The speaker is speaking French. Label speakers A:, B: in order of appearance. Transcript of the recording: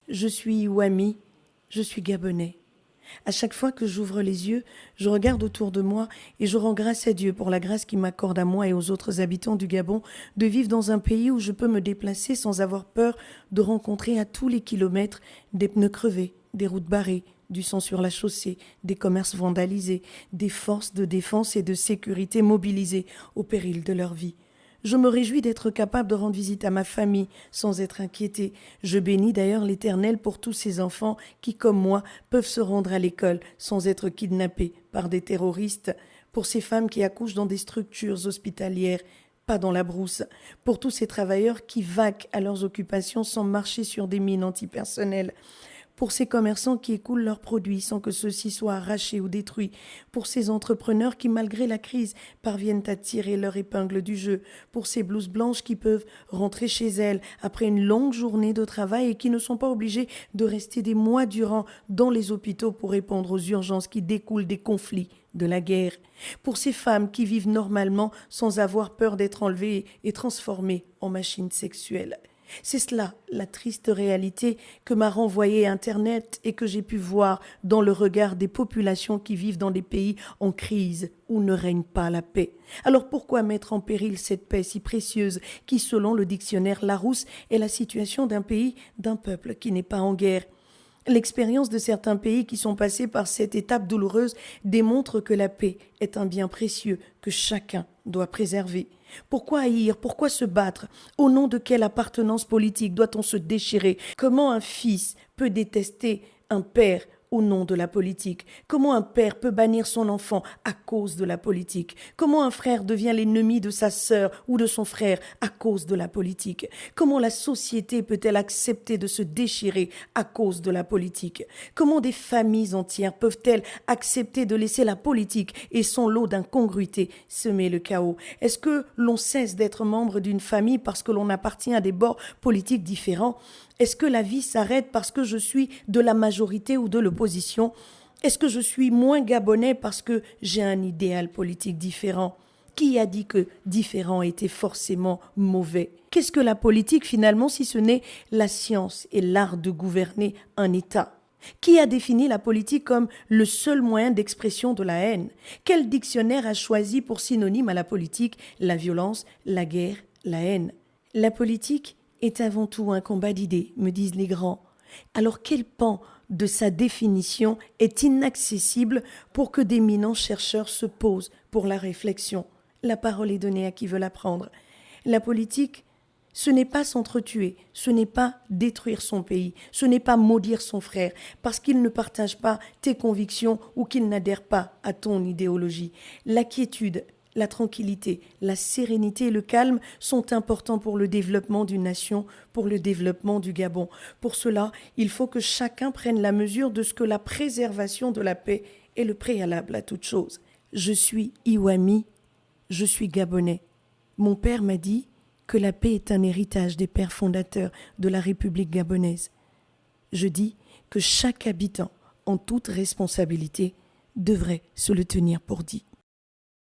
A: Je suis Iwami, je suis Gabonais. À chaque fois que j'ouvre les yeux, je regarde autour de moi et je rends grâce à Dieu pour la grâce qu'il m'accorde à moi et aux autres habitants du Gabon de vivre dans un pays où je peux me déplacer sans avoir peur de rencontrer à tous les kilomètres des pneus crevés, des routes barrées, du sang sur la chaussée, des commerces vandalisés, des forces de défense et de sécurité mobilisées au péril de leur vie. Je me réjouis d'être capable de rendre visite à ma famille sans être inquiétée. Je bénis d'ailleurs l'Éternel pour tous ces enfants qui, comme moi, peuvent se rendre à l'école sans être kidnappés par des terroristes, pour ces femmes qui accouchent dans des structures hospitalières, pas dans la brousse, pour tous ces travailleurs qui vaquent à leurs occupations sans marcher sur des mines antipersonnelles, pour ces commerçants qui écoulent leurs produits sans que ceux-ci soient arrachés ou détruits, pour ces entrepreneurs qui, malgré la crise, parviennent à tirer leur épingle du jeu, pour ces blouses blanches qui peuvent rentrer chez elles après une longue journée de travail et qui ne sont pas obligés de rester des mois durant dans les hôpitaux pour répondre aux urgences qui découlent des conflits, de la guerre, pour ces femmes qui vivent normalement sans avoir peur d'être enlevées et transformées en machines sexuelles. C'est cela, la triste réalité que m'a renvoyée Internet et que j'ai pu voir dans le regard des populations qui vivent dans des pays en crise où ne règne pas la paix. Alors pourquoi mettre en péril cette paix si précieuse qui, selon le dictionnaire Larousse, est la situation d'un pays, d'un peuple qui n'est pas en guerre? L'expérience de certains pays qui sont passés par cette étape douloureuse démontre que la paix est un bien précieux que chacun doit préserver. Pourquoi haïr? Pourquoi se battre? Au nom de quelle appartenance politique doit-on se déchirer? Comment un fils peut détester un père au nom de la politique? Comment un père peut bannir son enfant à cause de la politique? Comment un frère devient l'ennemi de sa sœur ou de son frère à cause de la politique? Comment la société peut-elle accepter de se déchirer à cause de la politique? Comment des familles entières peuvent-elles accepter de laisser la politique et son lot d'incongruités semer le chaos? Est-ce que l'on cesse d'être membre d'une famille parce que l'on appartient à des bords politiques différents? Est-ce que la vie s'arrête parce que je suis de la majorité ou de l'opposition? Est-ce que je suis moins gabonais parce que j'ai un idéal politique différent? Qui a dit que différent était forcément mauvais? Qu'est-ce que la politique finalement si ce n'est la science et l'art de gouverner un État? Qui a défini la politique comme le seul moyen d'expression de la haine? Quel dictionnaire a choisi pour synonyme à la politique la violence, la guerre, la haine? La politique est avant tout un combat d'idées, me disent les grands. Alors quel pan de sa définition est inaccessible pour que d'éminents chercheurs se posent pour la réflexion? La parole est donnée à qui veut la prendre. La politique, ce n'est pas s'entretuer, ce n'est pas détruire son pays, ce n'est pas maudire son frère parce qu'il ne partage pas tes convictions ou qu'il n'adhère pas à ton idéologie. La quiétude, la tranquillité, la sérénité et le calme sont importants pour le développement d'une nation, pour le développement du Gabon. Pour cela, il faut que chacun prenne la mesure de ce que la préservation de la paix est le préalable à toute chose. Je suis Iwami, je suis Gabonais. Mon père m'a dit que la paix est un héritage des pères fondateurs de la République gabonaise. Je dis que chaque habitant, en toute responsabilité, devrait se le tenir pour dit.